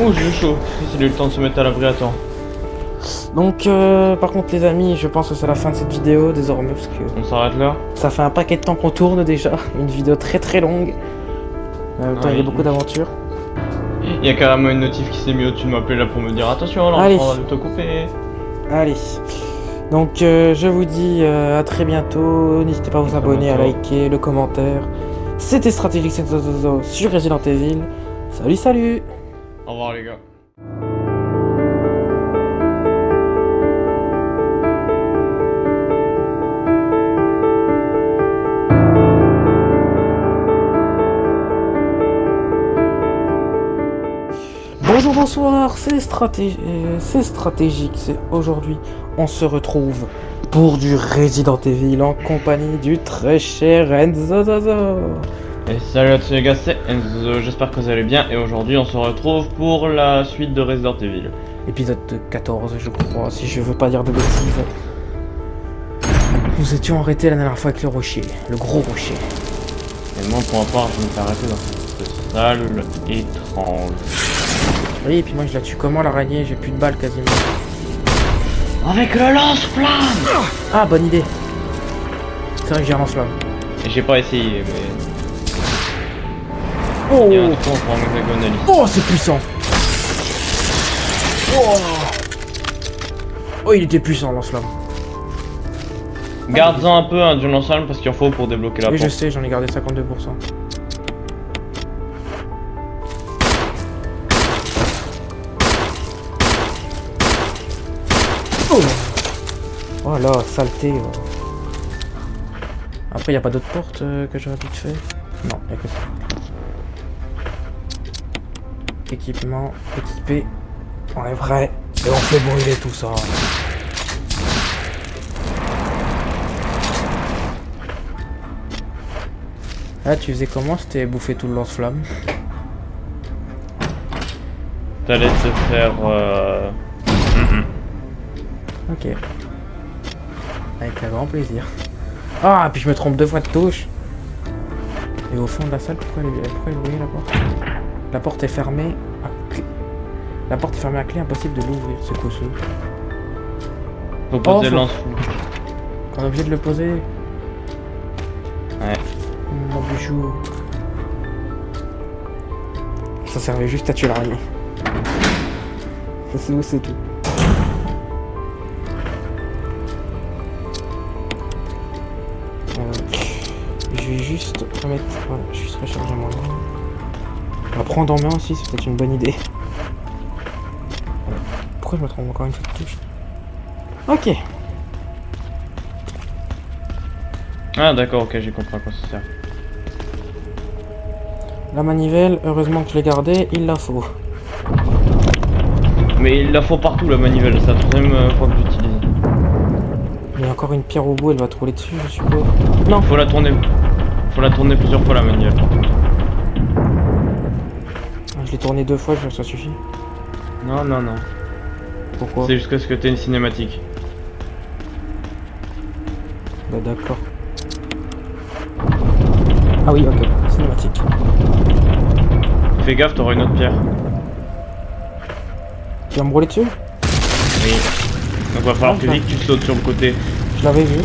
Ouh, j'ai chaud. Il a eu le temps de se mettre à l'abri à temps. Donc, par contre, les amis, je pense que c'est la fin de cette vidéo désormais parce que On s'arrête là. ça fait un paquet de temps qu'on tourne déjà. Une vidéo très très longue. En même temps, il y a beaucoup d'aventures. Il y a carrément une notif qui s'est mis au-dessus de m'appeler là pour me dire attention, là, Allez. on va te couper. Allez. Donc, je vous dis à très bientôt. N'hésitez pas à vous abonner, à liker, le commentaire. C'était Stratégique Sentoso sur Resident Evil. Salut, salut! Au revoir les gars. Bonjour, bonsoir, c'est stratégique, c'est aujourd'hui, on se retrouve pour du Resident Evil en compagnie du très cher Enzo Zozo. Et salut à tous les gars, c'est Enzo, j'espère que vous allez bien et aujourd'hui on se retrouve pour la suite de Resident Evil. Épisode 14 je crois, si je veux pas dire de bêtises. Nous étions arrêtés la dernière fois avec le rocher, le gros rocher. Et moi pour ma part je me fais arrêter dans cette salle étrange. Oui, et puis moi je la tue comment l'araignée, j'ai plus de balles quasiment. Avec le lance-flamme. Ah, bonne idée. C'est vrai que j'ai un lance-flamme. Et j'ai pas essayé mais... Oh, Il y a un trou pour un hexagonaliste. oh c'est puissant. Oh. Oh, il était puissant, lance-flamme. Garde-en un peu hein, du lance-flamme parce qu'il en faut pour débloquer la Oui, je porte. sais, j'en ai gardé 52%. Oh, oh là, saleté. Après, y a pas d'autres portes que j'aurais vite fait. Non, y'a que ça. Équipement, équipé. On est prêt. Et on fait brûler tout ça. Ah, tu faisais comment? C'était bouffer tout le lance-flamme. T'allais te faire... Ok. Avec un grand plaisir. Ah, puis je me trompe 2 fois de touche. Et au fond de la salle, pourquoi elle est verrouillée la porte? La porte est fermée à clé. La porte est fermée à clé, impossible de l'ouvrir, c'est quoi ça? Faut poser Oh, le lance-flamme. On est obligé de le poser. Ouais. Mon bijou. Ça servait juste à tuer l'araignée. Ça c'est où, c'est tout. Je vais juste remettre... Voilà, je vais juste recharger mon arme. On va prendre en main aussi, c'est peut-être une bonne idée. Pourquoi je me trompe encore une fois de touche? Ok. Ah d'accord, ok, j'ai compris à quoi ça sert. La manivelle, heureusement que je l'ai gardée, il la faut. Mais il la faut partout la manivelle, c'est la troisième fois que j'utilise. Il y a encore une pierre au bout, elle va te rouler dessus, je suppose. Non. Faut la tourner plusieurs fois la manivelle. Je l'ai tournée 2 fois, ça suffit. Non, non, non. Pourquoi? C'est jusqu'à ce que t'aies une cinématique. Bah d'accord. Ah oui, ok, cinématique. Fais gaffe, t'auras une autre pierre. Tu vas me rouler dessus? Oui. Donc va falloir plus vite que tu sautes sur le côté. Je l'avais vu.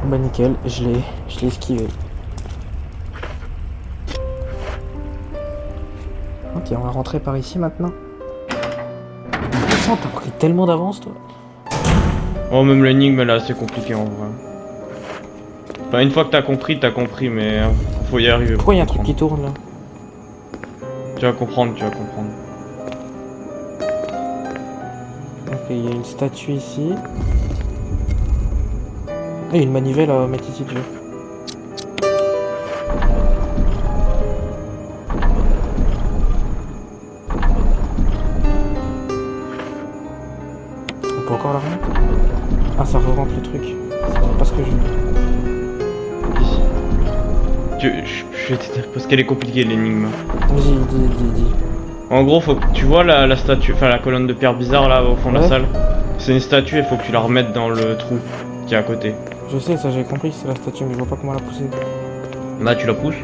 Bah nickel, je l'ai esquivé. Ok, on va rentrer par ici maintenant. Putain, t'as pris tellement d'avance toi. Oh, même l'énigme elle est assez compliquée en vrai. Enfin, une fois que t'as compris, mais faut y arriver. Pourquoi il y a un truc qui tourne là? Tu vas comprendre, tu vas comprendre. Ok, il y a une statue ici. Et une manivelle à mettre ici dessus. On peut encore la remettre? Ah, ça re-rentre le truc. C'est pas ce que je... Ici. Je vais t'aider parce qu'elle est compliquée l'énigme. Vas-y, dis. En gros, faut que tu vois la statue, enfin la colonne de pierre bizarre là au fond de la salle. C'est une statue, il faut que tu la remettes dans le trou qui est à côté. Je sais, ça j'ai compris, c'est la statue, mais je vois pas comment la pousser. Là, tu la pousses.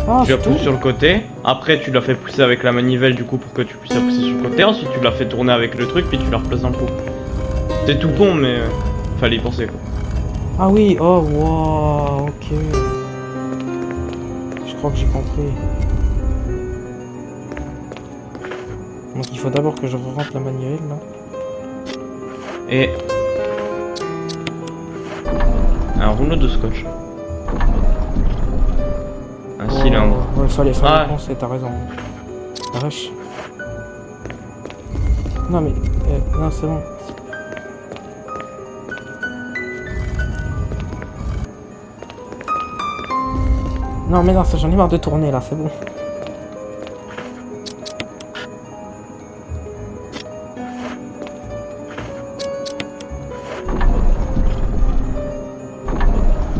Ah, Tu la c'est pousses tout. sur le côté, après tu la fais pousser avec la manivelle du coup pour que tu puisses la pousser sur le côté, ensuite tu la fais tourner avec le truc, puis tu la replaces dans le trou. C'est tout con, mais fallait y penser quoi. Ah oui, oh, wow, ok. Je crois que j'ai compris. Donc il faut d'abord que je rentre la manivelle là. Et un rouleau de scotch. Un cylindre. Ouais, fallait Ah. penser, t'as raison. La vache. Non mais, non c'est bon. Non mais non, ça j'en ai marre de tourner là, c'est bon.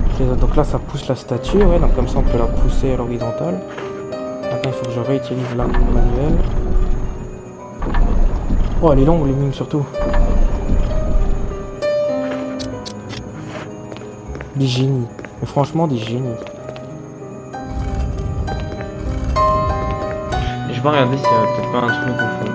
Ok, donc là ça pousse la statue, ouais, donc comme ça on peut la pousser à l'horizontale. Maintenant il faut que je réutilise la manuelle. Oh elle est longue les mines surtout. Des génies. Mais franchement des génies. Je vais regarder s'il y a peut-être pas un truc au fond.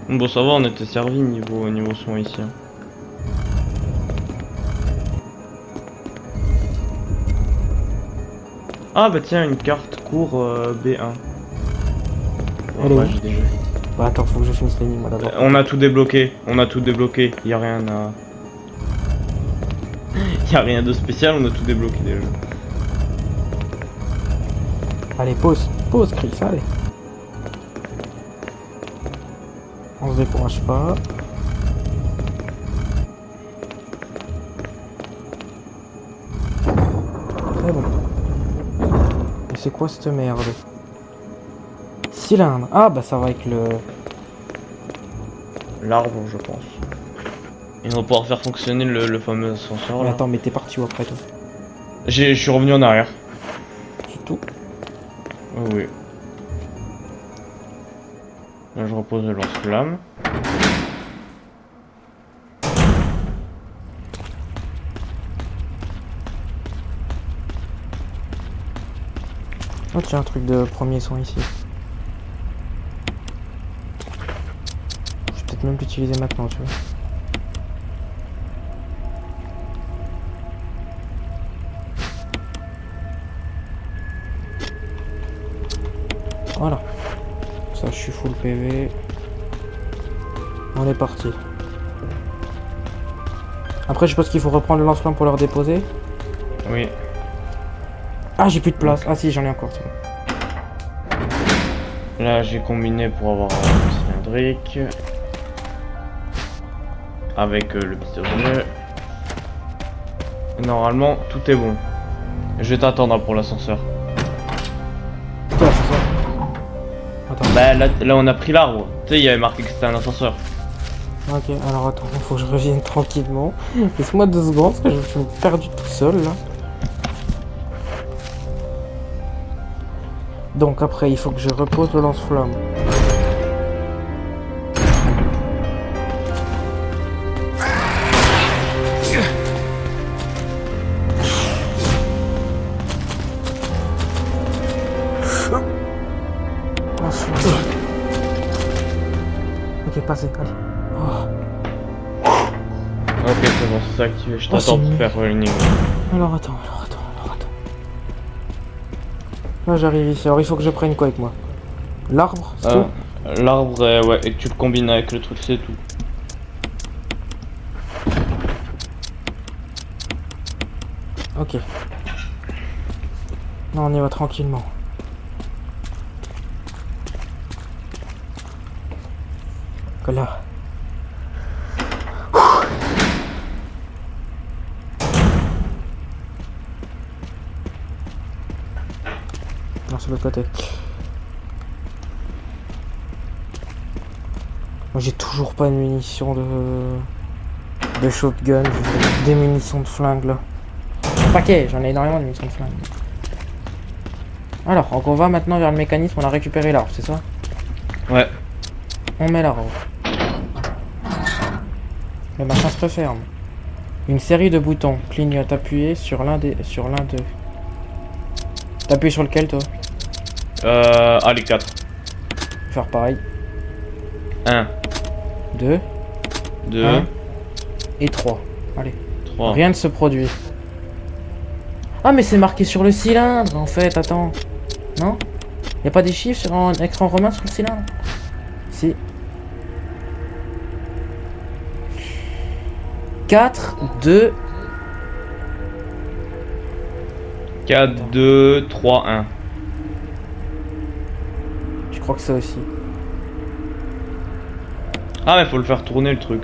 Bon ça va, on était servi niveau son ici. Hein. Ah bah tiens, une carte cours B1. Elle est où j'ai déjà. Bah attends, faut que je finisse l'énigme moi d'abord. On a tout débloqué, y a rien à... y a rien de spécial, on a tout débloqué déjà. Allez, pause, Chris, allez. On se décourage pas. C'est bon. Mais c'est quoi cette merde? Cylindre. Ah bah ça va avec le... L'arbre, je pense. Et on va pouvoir faire fonctionner le fameux ascenseur Mais là. attends, mais t'es parti où après toi? Je suis revenu en arrière. C'est tout. Oh, oui. Là je repose le lance-flamme. Oh tiens, un truc de premier son ici. Je vais peut-être même l'utiliser maintenant, tu vois. Voilà. Ça, je suis full PV. On est parti. Après, je pense qu'il faut reprendre le lance-flamme pour le redéposer. Oui. Ah, j'ai plus de place. Ah si, j'en ai encore. C'est bon. Là j'ai combiné pour avoir un cylindrique. Avec le pistolet. Normalement tout est bon. Je vais t'attendre pour l'ascenseur. Tiens, c'est ça. Attends. Bah là on a pris l'arbre. Tu sais il y avait marqué que c'était un ascenseur. Ok, alors attends, faut que je revienne tranquillement. Laisse-moi 2 secondes parce que je suis perdu tout seul là. Donc après, il faut que je repose le lance-flamme. Lance-flamme. Ok, passé, allez. Oh. Ok c'est bon, c'est activé. Je Oh, t'attends c'est pour faire l'énigme. Alors attends. Là j'arrive ici, alors il faut que je prenne quoi avec moi? L'arbre, c'est tout? L'arbre ouais, et que tu le combines avec le truc, c'est tout. Ok. Non, on y va tranquillement. Que là. Non, c'est l'autre côté. Moi j'ai toujours pas de munitions de shotgun, j'ai des munitions de flingue là. Un paquet, j'en ai énormément de munitions de flingue. Alors, donc on va maintenant vers le mécanisme, on a récupéré l'arbre, c'est ça? Ouais. On met l'arbre. Le machin se referme. Une série de boutons clignotent, appuyez sur l'un d'eux. T'appuies sur lequel toi? Allez, 4. Faire pareil. 1, 2, 2, 1 et 3. Allez. 3. Rien ne se produit. Ah mais c'est marqué sur le cylindre en fait, attends. Non? Y a pas des chiffres sur un écran romain sur le cylindre? Si. 4, 2... 4, 2, 3, 1. Je crois que ça aussi. Ah, mais faut le faire tourner le truc.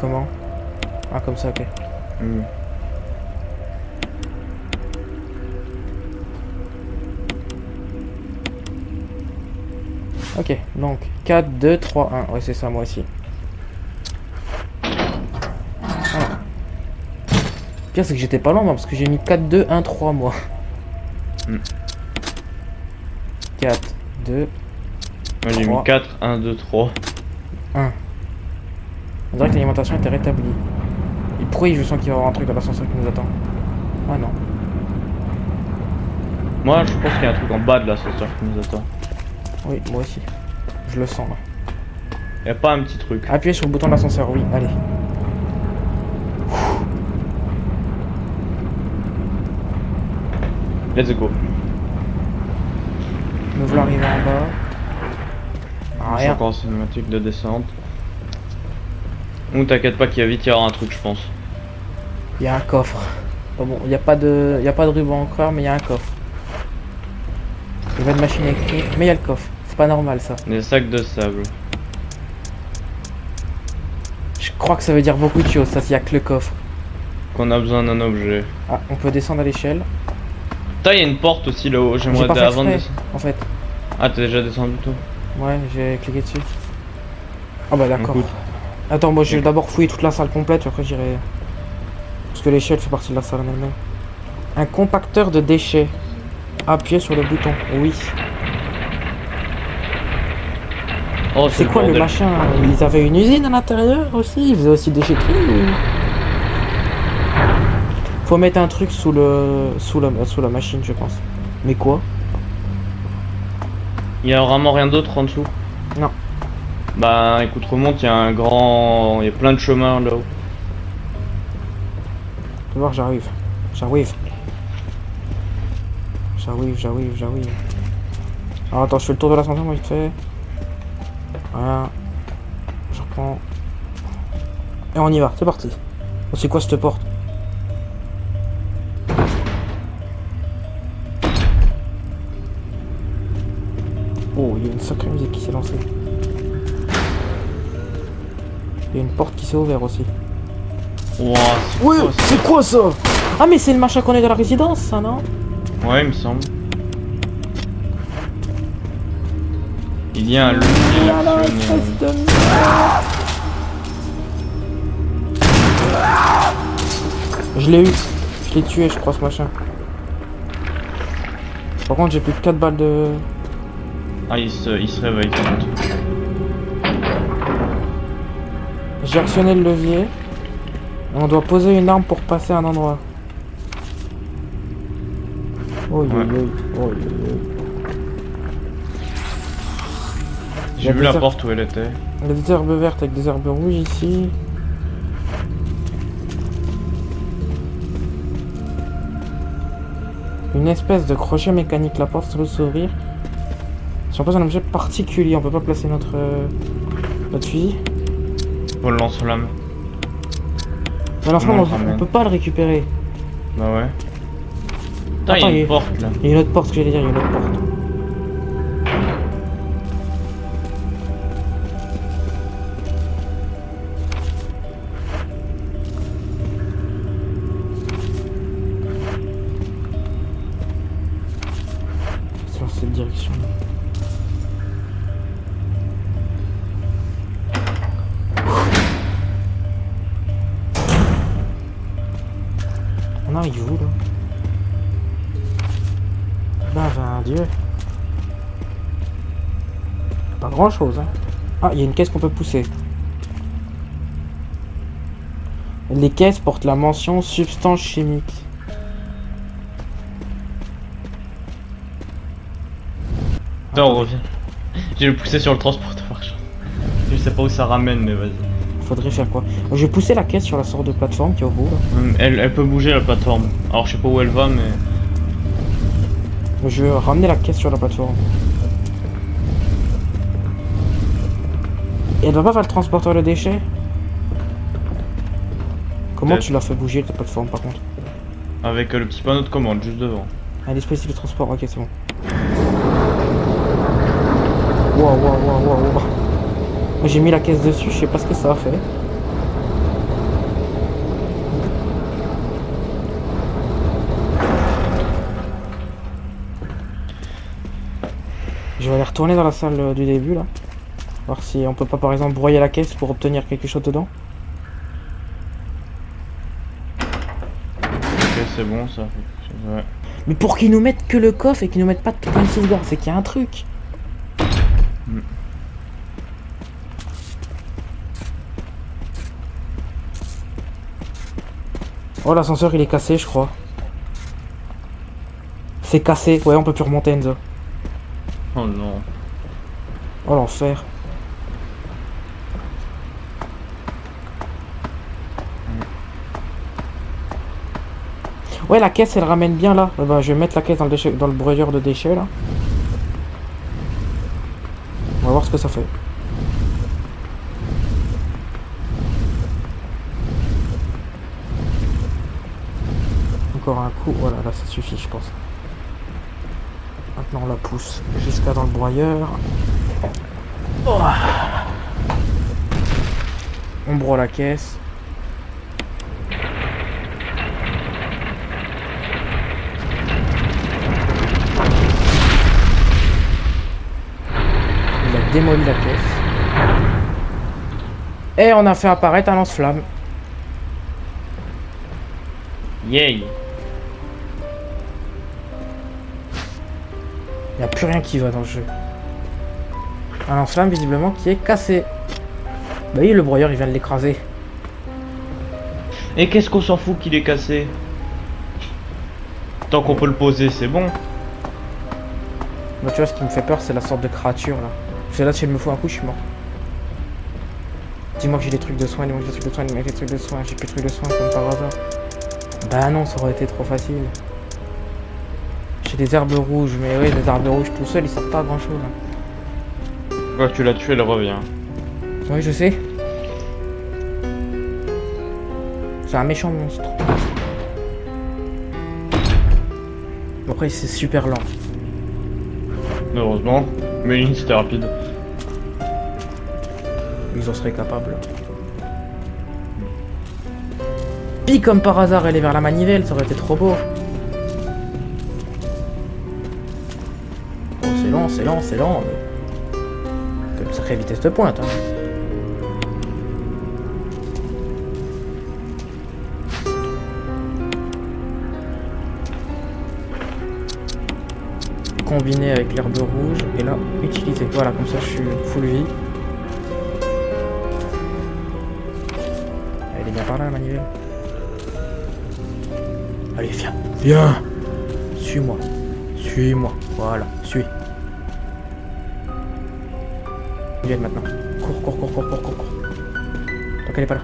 Comment? Ah comme ça, ok. Hmm. Ok, donc 4, 2, 3, 1. Ouais, c'est ça, moi aussi. Ah. Le pire, c'est que j'étais pas loin, moi, parce que j'ai mis 4, 2, 1, 3, moi. Hmm. 4, 2, Moi j'ai 3. mis 4, 1, 2, 3. 1. On dirait que l'alimentation était rétablie. Et pourquoi je sens qu'il va y avoir un truc dans l'ascenseur qui nous attend? Ah non. Moi je pense qu'il y a un truc en bas de l'ascenseur qui nous attend. Oui, moi aussi. Je le sens là. Y a pas un petit truc. Appuyez sur le bouton de l'ascenseur, oui, allez. Let's go. Nous voulons arriver en bas. Ah, C'est rien. encore une cinématique de descente. Ou t'inquiète pas qu'il y a vite y aura un truc je pense. Il y a un coffre. Bon, il n'y a pas de ruban encreur, mais il y a un coffre. Il y a pas de machine à écrire, mais il y a le coffre. C'est pas normal ça. Des sacs de sable. Je crois que ça veut dire beaucoup de choses, ça, s'il y a que le coffre. Qu'on a besoin d'un objet. Ah, on peut descendre à l'échelle. Putain, y a une porte aussi là-haut. J'ai J'aimerais pas fait avant de exprès, descendre. en fait. Ah, t'es déjà descendu toi? Ouais, j'ai cliqué dessus. Ah bah d'accord. Écoute. Attends, moi je vais d'abord fouiller toute la salle complète, puis après j'irai... Parce que l'échelle fait partie de la salle en elle-même. Un compacteur de déchets. Appuyez sur le bouton. Oui. Oh, C'est quoi le bordel. machin? Ils avaient une usine à l'intérieur aussi? Ils faisaient aussi des déchetterie ou... Faut mettre un truc sous la machine, je pense. Mais quoi? Y a vraiment rien d'autre en dessous? Non. Bah écoute, remonte, y a un grand. Y a plein de chemins là-haut. Tu vois, j'arrive. J'arrive. Alors attends, je fais le tour de l'ascenseur, moi, vite fait. Voilà. Je reprends. Et on y va, c'est parti. Oh, c'est quoi cette porte? Oh, il y a une sacrée musique qui s'est lancée. Il y a une porte qui s'est ouverte aussi. Ouah, c'est Ouais, quoi, ça? c'est quoi ça? Ah mais c'est le machin qu'on est dans la résidence, ça, non? Ouais, il me semble. Il y a un levier Ah là, actionné. espèce de merde. Je l'ai eu. Je l'ai tué, je crois, ce machin. Par contre, j'ai plus que 4 balles de... Ah, il se réveille. par contre. J'ai actionné le levier. Et on doit poser une arme pour passer à un endroit. Oh, Ouais. oh, J'ai vu la porte où elle était. Il y a des herbes vertes avec des herbes rouges ici. Une espèce de crochet mécanique. La porte semble s'ouvrir. Si on pose un objet particulier, on peut pas placer notre fusil. Faut le lance-flamme. Mais l'enfant, Comment on on le ramène? peut pas le récupérer. Bah ouais. Putain, Attends, il y a il- une porte là. Il y a une autre porte, ce que j'allais dire, il y a une autre porte. C'est dans cette direction. On arrive où là? Là, Dieu. Pas grand chose, hein. Ah, il y a une caisse qu'on peut pousser. Les caisses portent la mention substance chimique. Attends, on revient. J'ai le poussé sur le transporteur. Je sais pas où ça ramène, mais vas-y. Faudrait faire quoi? Je vais pousser la caisse sur la sorte de plateforme qui est au bout là. Elle peut bouger la plateforme. Alors je sais pas où elle va, mais. Je vais ramener la caisse sur la plateforme. Et elle va pas faire le transporteur de déchets? Comment tu l'as fait bouger ta plateforme par contre? Avec le petit panneau de commande juste devant. Un dispositif de transport, ok c'est bon. Wow. J'ai mis la caisse dessus, je sais pas ce que ça a fait. Je vais aller retourner dans la salle du début là. Voir si on peut pas par exemple broyer la caisse pour obtenir quelque chose dedans. Ok, c'est bon ça. Ouais. Mais pour qu'ils nous mettent que le coffre et qu'ils nous mettent pas de point de sauvegarde, c'est qu'il y a un truc. Oh, l'ascenseur il est cassé, je crois. C'est cassé, ouais, on peut plus remonter, Enzo. Oh non. Oh l'enfer. Ouais, la caisse elle ramène bien là. Bah, je vais mettre la caisse dans le, dans le broyeur de déchets là. On va voir ce que ça fait. Encore un coup, voilà, là ça suffit je pense. Maintenant on la pousse jusqu'à dans le broyeur. Oh. On broie la caisse. Il a démoli la caisse. Et on a fait apparaître un lance-flamme. Yay. Il n'y a plus rien qui va dans le jeu. Un lance-flamme visiblement qui est cassé. Bah oui, le broyeur il vient de l'écraser. Et qu'est-ce qu'on s'en fout qu'il est cassé? Tant qu'on peut le poser, c'est bon. Moi tu vois, ce qui me fait peur c'est la sorte de créature là. Parce que là si elle me fout un coup je suis mort. Dis-moi que j'ai des trucs de soins, dis-moi que j'ai des trucs de soins, dis-moi que j'ai des trucs de soins. J'ai plus de trucs de soins comme par hasard. Bah non, ça aurait été trop facile. J'ai des herbes rouges, mais oui, des herbes rouges tout seul ils servent pas à grand chose. Quand tu l'as tué, elle revient. Oui, je sais. C'est un méchant monstre. Bon, après, c'est super lent. Heureusement. Mais c'était rapide. Ils en seraient capables. Puis, comme par hasard, elle est vers la manivelle, ça aurait été trop beau. Oh, c'est lent, mais... Comme sacrée vitesse de pointe, hein. Combiné avec l'herbe rouge et là utiliser. Voilà, comme ça je suis full vie. Elle est bien par là la manivelle. Allez viens, viens. Suis-moi, voilà, suis. Viens maintenant. Cours. Tant qu'elle est pas là.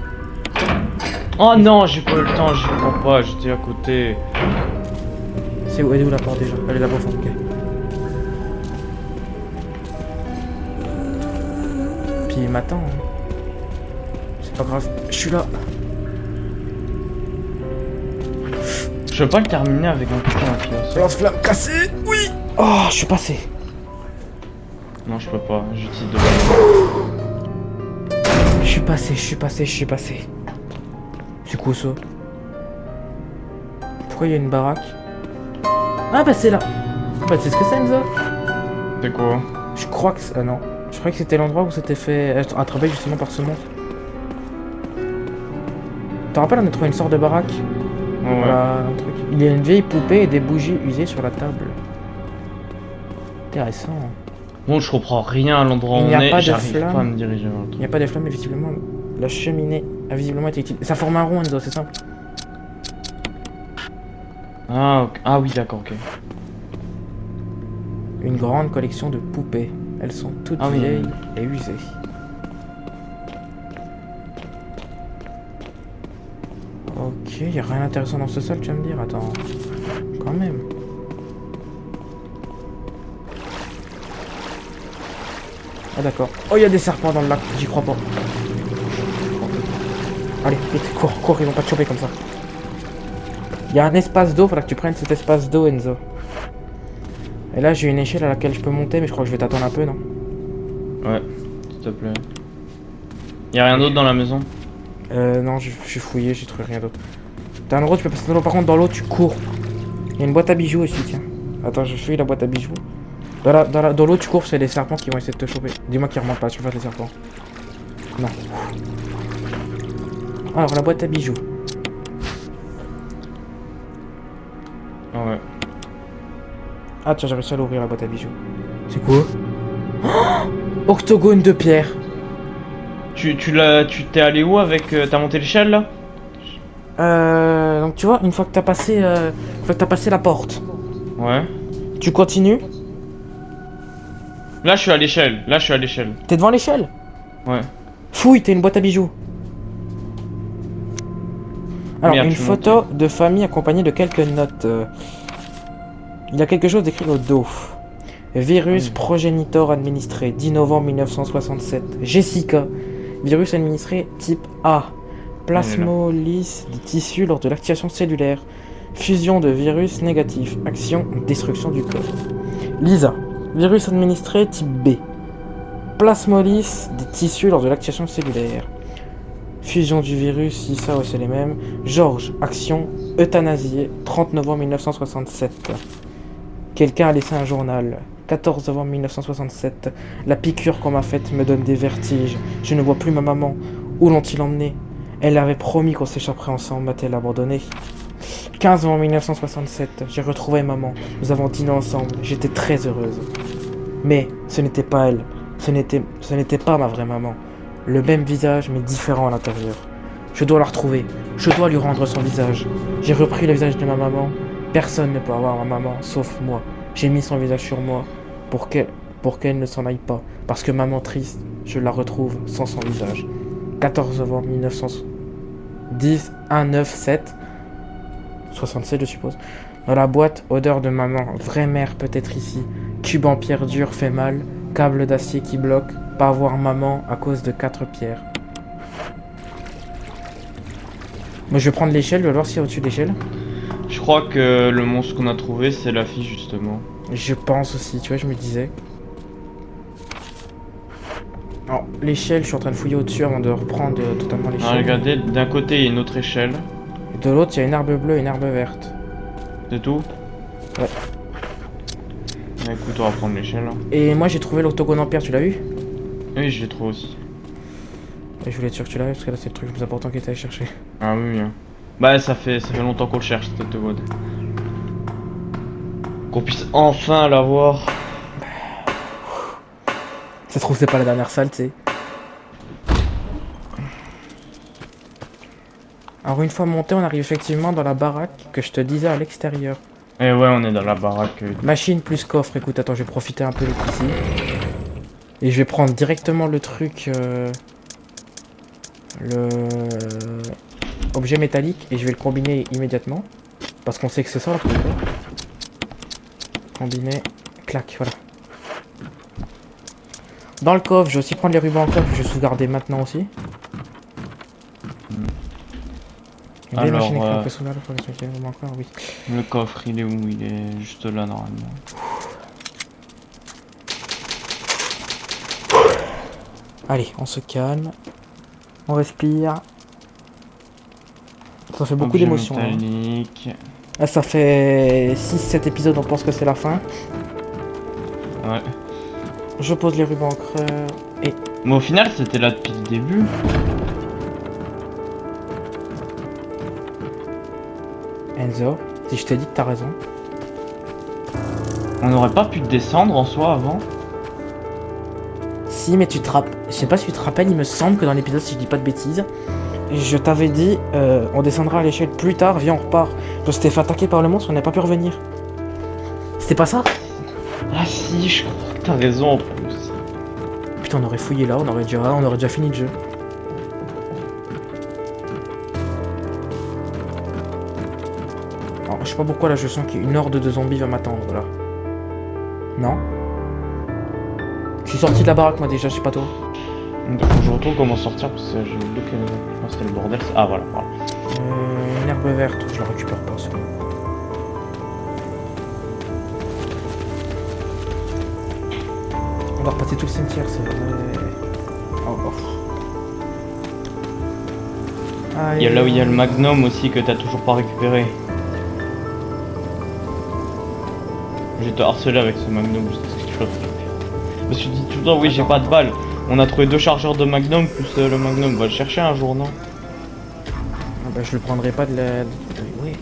Oh non, j'ai pas eu le temps, j'y crois pas, j'étais à côté. C'est où, elle est où la porte déjà? Elle est là-bas au fond, ok. Puis il m'attend. Hein. C'est pas grave, je suis là. Je peux pas le terminer avec un putain d'influence. Lance-flamme cassé, oui. Oh, je suis passé. Non, je peux pas, j'utilise de Je suis passé. C'est quoi ça? Pourquoi il y a une baraque? Ah bah c'est là. Bah c'est ce que c'est Enzo. C'est quoi? Je crois que c'est... Ah non. Je croyais que c'était l'endroit où c'était fait attraper justement par ce monstre. Tu te rappelles, on a trouvé une sorte de baraque. Ouais. Voilà, un truc. Il y a une vieille poupée et des bougies usées sur la table. Intéressant. Bon, je comprends rien à l'endroit où Il on n'y a est, pas de j'arrive flamme. pas à me diriger vers le Il n'y truc. a pas de flamme, mais visiblement, la cheminée a visiblement été utilisée. Ça forme un rond, Enzo, c'est simple. Ah, ok. Ah oui, d'accord, ok. Une grande collection de poupées. Elles sont toutes Ah oui. vieilles et usées. Ok, il n'y a rien d'intéressant dans ce sol, tu vas me dire. Attends, quand même. Ah d'accord. Oh, il y a des serpents dans le lac, j'y crois pas. Allez, vite, cours, cours, ils vont pas te choper comme ça. Il y a un espace d'eau, faudra que tu prennes cet espace d'eau, Enzo. Et là, j'ai une échelle à laquelle je peux monter, mais je crois que je vais t'attendre un peu, non? Ouais, s'il te plaît. Y'a rien d'autre dans la maison? Non, je suis fouillé, j'ai trouvé rien d'autre. T'as un endroit où tu peux passer dans l'eau, par contre, dans l'eau, tu cours. Il y a une boîte à bijoux aussi, tiens. Attends, je fouille la boîte à bijoux. Dans l'eau, tu cours, c'est des serpents qui vont essayer de te choper. Dis-moi qu'ils remontent pas, tu fasses les serpents. Non. Alors, la boîte à bijoux. Ah ouais. Ah, tiens, j'ai réussi à l'ouvrir, la boîte à bijoux. C'est quoi? Oh, octogone de pierre. Tu t'es allé où avec... t'as monté l'échelle là? Donc tu vois, une fois que t'as passé, la porte, Ouais. tu continues. Là je suis à l'échelle, là je suis à l'échelle. T'es devant l'échelle. Ouais. Fouille, t'as une boîte à bijoux. Alors, Merde, une je suis photo monté. de famille accompagnée de quelques notes. Il y a quelque chose d'écrit au dos. Virus Oui. progénitor administré, 10 novembre 1967. Jessica. Virus administré type A. Plasmolyse des tissus lors de l'activation cellulaire. Fusion de virus négatif. Action, destruction du corps. Lisa. Virus administré type B. Plasmolyse des tissus lors de l'activation cellulaire. Fusion du virus, si ça, ouais, c'est les mêmes. Georges. Action, euthanasié, 30 novembre 1967. Quelqu'un a laissé un journal. 14 novembre 1967. La piqûre qu'on m'a faite me donne des vertiges. Je ne vois plus ma maman. Où l'ont-ils emmenée? Elle avait promis qu'on s'échapperait ensemble. M'a-t-elle abandonné? 15 novembre 1967. J'ai retrouvé maman. Nous avons dîné ensemble. J'étais très heureuse. Mais ce n'était pas elle. Ce n'était pas ma vraie maman. Le même visage, mais différent à l'intérieur. Je dois la retrouver. Je dois lui rendre son visage. J'ai repris le visage de ma maman. Personne ne peut avoir ma maman, sauf moi. J'ai mis son visage sur moi pour qu'elle ne s'en aille pas. Parce que maman triste, je la retrouve sans son visage. 14 novembre 1910, 197, 67 je suppose. Dans la boîte, odeur de maman. Vraie mère peut être ici. Cube en pierre dure fait mal. Câble d'acier qui bloque. Pas voir maman à cause de 4 pierres. Moi je vais prendre l'échelle, je vais voir s'il y a au-dessus de l'échelle. Je crois que le monstre qu'on a trouvé c'est la fille justement. Je pense aussi, tu vois, je me disais. Alors, l'échelle, je suis en train de fouiller au-dessus avant de reprendre totalement Ah, l'échelle. regardez, d'un côté il y a une autre échelle. De l'autre, il y a une herbe bleue et une herbe verte. C'est tout? Ouais. Bah, écoute, on va prendre l'échelle. Hein. Et moi, j'ai trouvé l'octogone en pierre, tu l'as vu? Oui, je l'ai trouvé aussi. Et je voulais être sûr que tu l'avais parce que là, c'est le truc le plus important qui était à chercher. Ah oui, hein. Bah ça fait longtemps qu'on le cherche cette octogone. Qu'on puisse enfin l'avoir. Ça se trouve, c'est pas la dernière salle, tu sais. Alors, une fois monté, on arrive effectivement dans la baraque que je te disais à l'extérieur. Et ouais, on est dans la baraque. Machine plus coffre. Écoute, attends, je vais profiter un peu de ici. Et je vais prendre directement le truc. Le objet métallique. Et je vais le combiner immédiatement. Parce qu'on sait que c'est ça, là, tout d'accord. Combiner. Clac, voilà. Dans le coffre, je vais aussi prendre les rubans en coffre. Je vais sauvegarder maintenant aussi. Les Alors, machines écran, on peut sauvegarder pour les rubans encore, oui. le coffre, il est où? Il est juste là normalement. Allez, on se calme. On respire. Ça fait beaucoup Objet d'émotions. Hein. métallique. Là, ça fait 6-7 épisodes, on pense que c'est la fin. Ouais. Je pose les rubans encreurs et... Mais au final, c'était là depuis le début. Enzo, si je te dis que t'as raison. On n'aurait pas pu descendre en soi avant? Si, mais tu te rappelles. Je sais pas si tu te rappelles, il me semble que dans l'épisode, si je dis pas de bêtises, je t'avais dit on descendra à l'échelle plus tard, viens, on repart. Je s'était fait attaquer par le monstre, on n'a pas pu revenir. C'était pas ça? Ah si, je crois que t'as raison en plus. Putain, on aurait fouillé là, on aurait déjà fini le jeu. Alors, je sais pas pourquoi là, je sens qu'une horde de zombies va m'attendre là. Non? Je suis sorti de la baraque moi déjà, je sais pas toi. Donc je retourne comment sortir parce que j'ai oublié que c'était le bordel. Ah voilà, voilà. Une herbe verte, je la récupère pas, c'est bon. On va repasser tout le cimetière, c'est vrai. Oh, oh. Il y a là où il y a le magnum aussi que t'as toujours pas récupéré. Je vais te harceler avec ce magnum jusqu'à ce que tu fasses. Je me suis dit tout le temps, oui, j'ai pas de balles. On a trouvé 2 chargeurs de magnum plus le magnum. On va le chercher un jour, non? Ah bah, je le prendrai pas de la. Oui.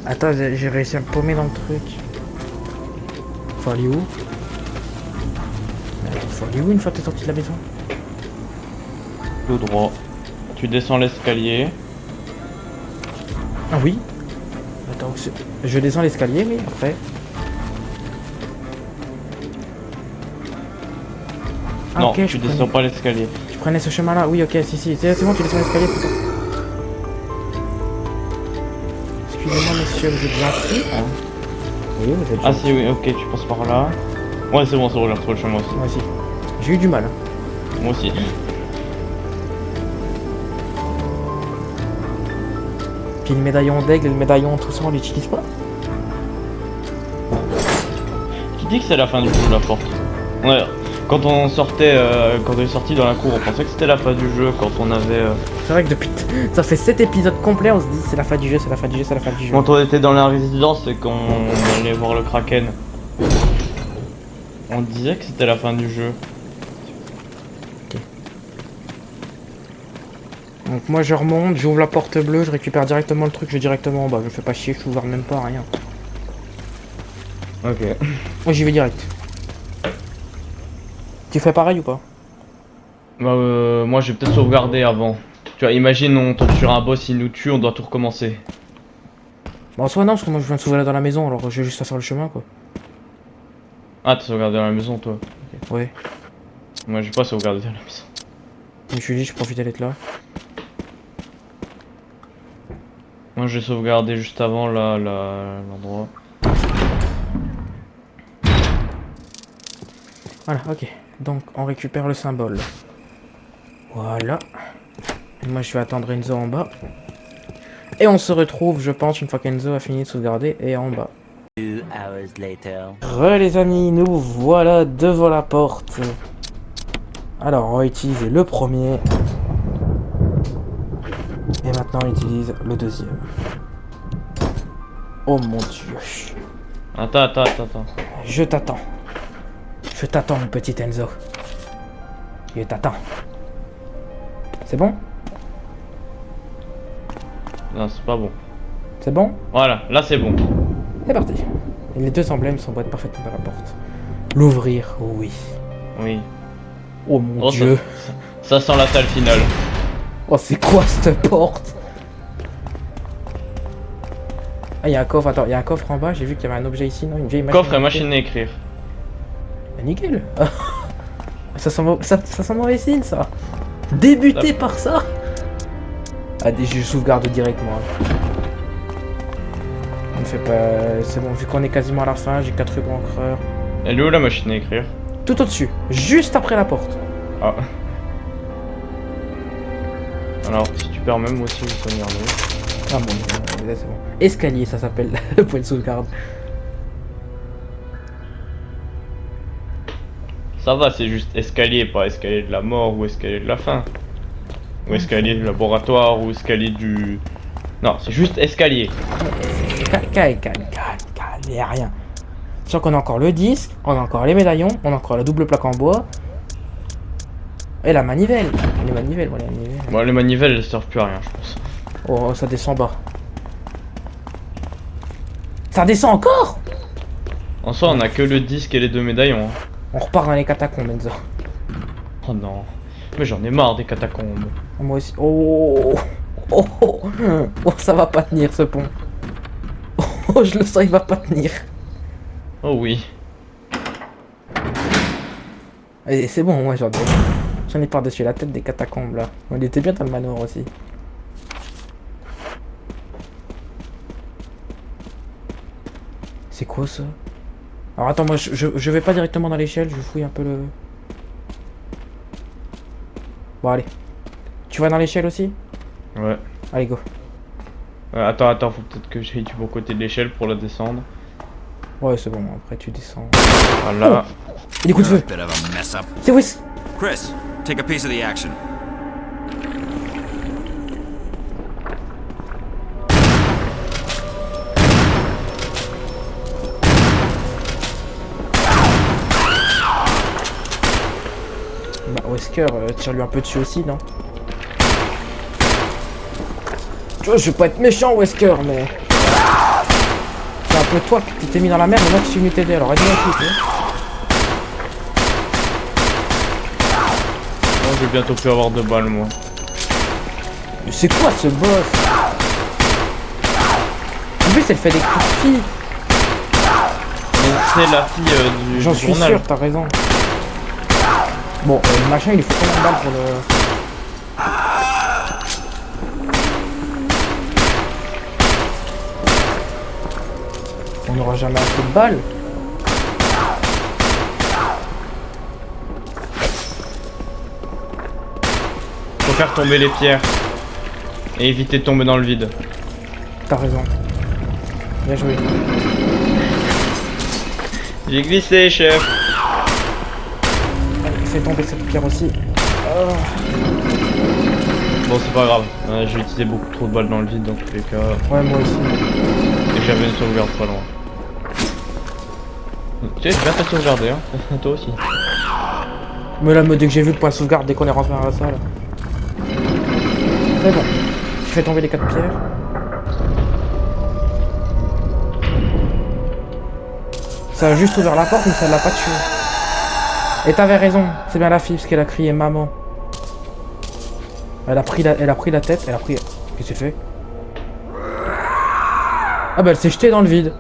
Attends, j'ai réussi à me paumer dans le truc. Faut aller où? Faut aller où une fois que t'es sorti de la maison? Tout droit. Tu descends l'escalier. Ah oui? Attends, je descends l'escalier, mais après. Ah, Non, ok, tu descends pas l'escalier. Je prenais ce chemin là, oui ok, si, c'est bon, tu descends l'escalier, putain. Excusez-moi monsieur, vous êtes gentil. Ah. Oui, vous êtes Ah gentil. si, oui, ok, tu passes par là. Ouais, c'est bon, j'ai retrouvé le chemin aussi. Moi aussi. J'ai eu du mal. Moi aussi. Puis le médaillon d'aigle et le médaillon tout ça, on l'utilise pas. Qui dit que c'est la fin du jeu, la porte? Ouais, quand on sortait, quand on est sorti dans la cour, on pensait que c'était la fin du jeu quand on avait... C'est vrai que depuis... Ça fait 7 épisodes complets, on se dit c'est la fin du jeu, c'est la fin du jeu, c'est la fin du jeu. Quand on était dans la résidence et qu'on allait voir le Kraken, on disait que c'était la fin du jeu. Donc moi je remonte, j'ouvre la porte bleue, je récupère directement le truc, je vais directement en bas, je fais pas chier, je ouvre même pas, rien. Ok. Moi j'y vais direct. Tu fais pareil ou pas? Bah moi je vais peut-être sauvegarder avant. Tu vois, imagine on tombe sur un boss, il nous tue, on doit tout recommencer. Bah en soi non, parce que moi je viens de sauver là dans la maison, alors j'ai juste à faire le chemin quoi. Ah, t'as sauvegardé dans la maison toi? Ok. Ouais. Moi j'ai pas sauvegardé dans la maison. Je me suis dit, je profite d'être là. Moi j'ai sauvegardé juste avant là, l'endroit. Voilà, ok. Donc on récupère le symbole. Voilà. Et moi je vais attendre Enzo en bas. Et on se retrouve, je pense, une fois qu'Enzo a fini de sauvegarder et en bas. 2 hours later. Les amis, nous voilà devant la porte. Alors on va utiliser le premier. Et maintenant on utilise le deuxième. Oh mon dieu. Attends. Je t'attends. Je t'attends mon petit Enzo. Je t'attends. C'est bon? Non, c'est pas bon. C'est bon? Voilà, là c'est bon. C'est parti. Et les 2 emblèmes s'emboîtent parfaitement dans la porte. L'ouvrir, oui. Oui. Oh mon Oh, dieu. Ça sent la salle finale. Oh c'est quoi cette porte? Ah, il y a un coffre, attends, il y a un coffre en bas, j'ai vu qu'il y avait un objet ici, non? Une vieille machine. Coffre et machine à écrire. Ah, nickel. Ça sent mauvais signe ça. Débuter par ça. Ah, je sauvegarde directement. On ne fait pas... C'est bon, vu qu'on est quasiment à la fin, j'ai 4 rubans encreurs. Elle est où la machine à écrire? Tout au-dessus, juste après la porte. Ah. Alors, si tu perds même, moi aussi je peux regarder. Ah bon, c'est bon. Escalier, ça s'appelle le point de sauvegarde. Ça va, c'est juste escalier, pas escalier de la mort ou escalier de la fin. Ou escalier du laboratoire ou escalier du... Non, c'est juste escalier. Calme, y a rien. Sûr qu'on a encore le disque, on a encore les médaillons, on a encore la double plaque en bois. Et la manivelle. Les manivelles, voilà, les manivelles. Bon, les manivelles elles servent plus à rien, je pense. Oh, ça descend bas. Ça descend encore? En soi, on a que le disque et les 2 médaillons. Hein. On repart dans les catacombes, Enzo. Oh non. Mais j'en ai marre des catacombes. Moi aussi. Oh, oh, oh, oh, ça va pas tenir ce pont. Oh, je le sens, il va pas tenir. Oh oui. Et c'est bon, moi j'en ai par-dessus la tête des catacombes là. On était bien dans le manoir aussi. C'est quoi ça? Alors attends, moi je vais pas directement dans l'échelle, je fouille un peu le... Bon allez. Tu vas dans l'échelle aussi? Ouais. Allez go. Attends, faut peut-être que j'aille du bon côté de l'échelle pour la descendre. Ouais c'est bon, après tu descends. Voilà. Oh, et des coups de feu. Bit of a mess up. C'est Wes. Chris, take a piece of the action. Bah Wesker, tire-lui un peu dessus aussi, non? Tu vois, je vais pas être méchant Wesker, mais... C'est un peu toi qui t'es mis dans la merde, et moi qui suis venu t'aider, alors aide-moi aussi, tu vois. Oh, je vais bientôt plus avoir de balles, moi. Mais c'est quoi ce boss? En plus elle fait des coups de fille. Mais c'est la fille du J'en suis journal. sûr, t'as raison. Bon, le machin il faut combien de balles pour le... On n'aura jamais assez de balles. Faut faire tomber les pierres. Et éviter de tomber dans le vide. T'as raison. Bien joué. J'ai glissé, chef. Allez, fais tomber cette pierre aussi. Oh. Bon, c'est pas grave. J'ai utilisé beaucoup trop de balles dans le vide dans tous les cas. Ouais, moi aussi. Et j'avais une sauvegarde pas loin. Tu sais, je viens de sauvegarder, hein. Toi aussi. Mais là, dès que j'ai vu le point de sauvegarde, dès qu'on est rentré dans la salle. C'est bon. Je fais tomber les 4 pierres. Ça a juste ouvert la porte, mais ça l'a pas tué. Et t'avais raison, c'est bien la fille, parce qu'elle a crié maman. Elle a pris la tête, elle a pris... Qu'est-ce qu'elle fait? Ah bah elle s'est jetée dans le vide.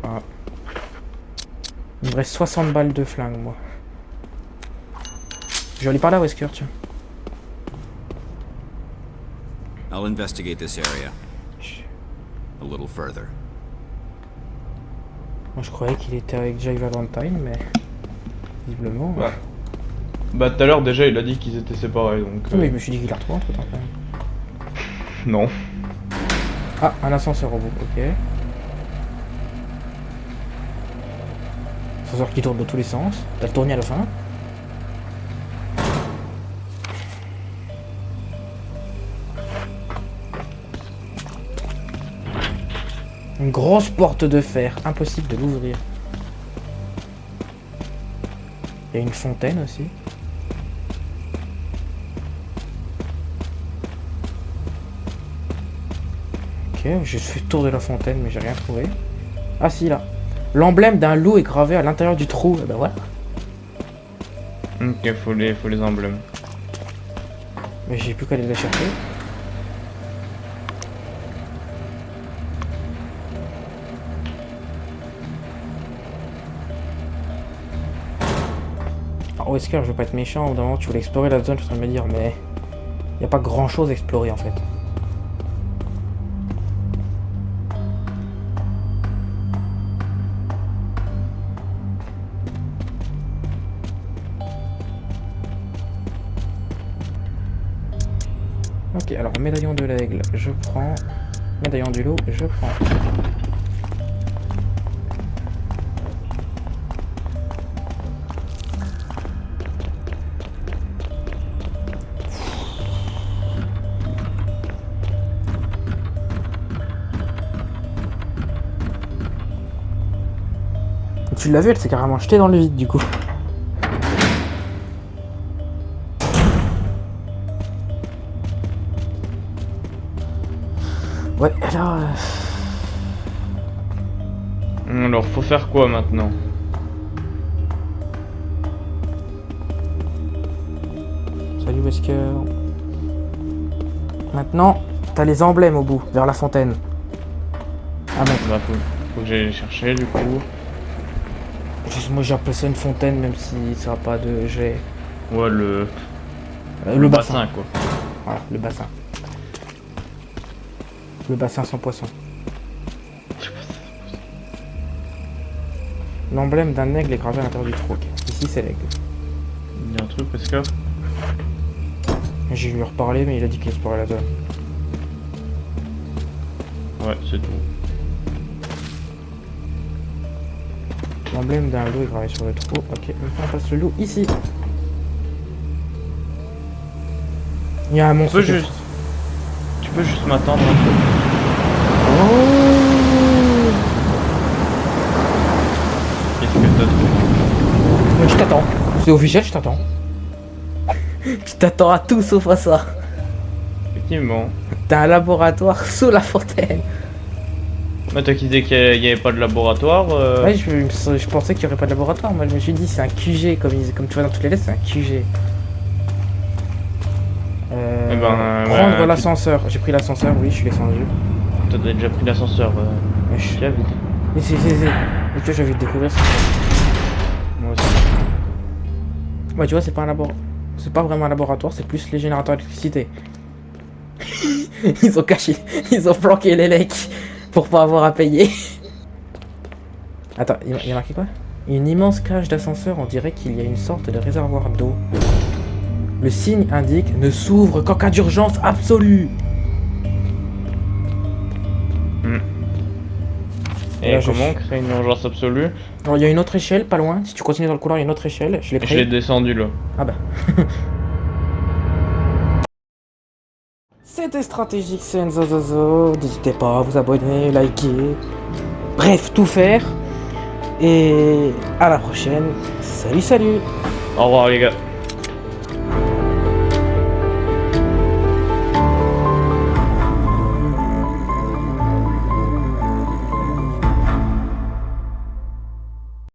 Ah. Il me reste 60 balles de flingue, moi. Je vais aller par là, Wesker, tiens. I'll investigate this area a little further. Moi je croyais qu'il était avec Jay Valentine, mais... Visiblement... Ouais. Bah tout à l'heure déjà il a dit qu'ils étaient séparés donc... Mais je me suis dit qu'il l'a retrouvé entre temps quand même. Non. Ah, un ascenseur robot, ok. Ascenseur qui tourne dans tous les sens. T'as le tourné à la fin. Une grosse porte de fer, impossible de l'ouvrir. Il y a une fontaine aussi. Ok, j'ai fait le tour de la fontaine mais j'ai rien trouvé. Ah si, là. L'emblème d'un loup est gravé à l'intérieur du trou. Et ben voilà. Ok, faut les emblèmes. Mais j'ai plus qu'à aller la chercher. Alors Wesker, je veux pas être méchant, au bout d'un moment tu voulais explorer la zone, je suis en train de me dire, mais il n'y a pas grand chose à explorer en fait. Ok, alors médaillon de l'aigle, je prends. Médaillon du loup, je prends. Tu l'as vu, elle s'est carrément jetée dans le vide du coup. Ouais, là... Alors, faut faire quoi maintenant? Salut Wesker. Maintenant, t'as les emblèmes au bout, vers la fontaine. Ah bon. Bah, faut que j'aille les chercher du coup. Moi j'ai appelé ça une fontaine même si ça n'a pas de jet. Ouais, le bassin. quoi. Voilà, le bassin. Le bassin sans poisson. L'emblème d'un aigle est gravé à l'intérieur du trou. Ok. Ici c'est l'aigle. Il y a un truc parce que. J'ai lui reparlé mais il a dit qu'il explorait la zone. Ouais, c'est tout. L'emblème d'un loup est gravé sur le trou. Ok, maintenant on passe le loup ici. Il y a un monstre. Tu peux juste m'attendre un peu. Oh, Qu'est-ce que t'as trouvé? je t'attends. C'est officiel, je t'attends. Je t'attends à tout sauf à ça. Effectivement. T'as un laboratoire sous la fontaine. Mais t'as dit qu'il n'y avait pas de laboratoire. Ouais, je pensais qu'il n'y aurait pas de laboratoire. Moi, je me suis dit, c'est un QG, comme tu vois dans toutes les lettres, c'est un QG. Eh ben, prendre ouais, l'ascenseur. J'ai pris l'ascenseur, oui, je suis descendu. T'as déjà pris l'ascenseur. Wesh. Viens vite. Mais c'est. Et tu vois, j'ai envie de découvrir ça. Moi aussi. Ouais, tu vois, c'est pas un laboratoire. C'est pas vraiment un laboratoire, c'est plus les générateurs d'électricité. Ils ont caché, ils ont planqué les lecs pour pas avoir à payer. Attends, il y a marqué quoi? Une immense cage d'ascenseur, on dirait qu'il y a une sorte de réservoir d'eau. Le signe indique ne s'ouvre qu'en cas d'urgence absolue. Et là, comment créer une urgence absolue? Alors, il y a une autre échelle, pas loin. Si tu continues dans le couloir, il y a une autre échelle. Je l'ai Je l'ai pris. descendu là. Ah bah. C'était Stratégique Senzozozo. N'hésitez pas à vous abonner, liker. Bref, tout faire. Et à la prochaine. Salut, salut. Au revoir les gars.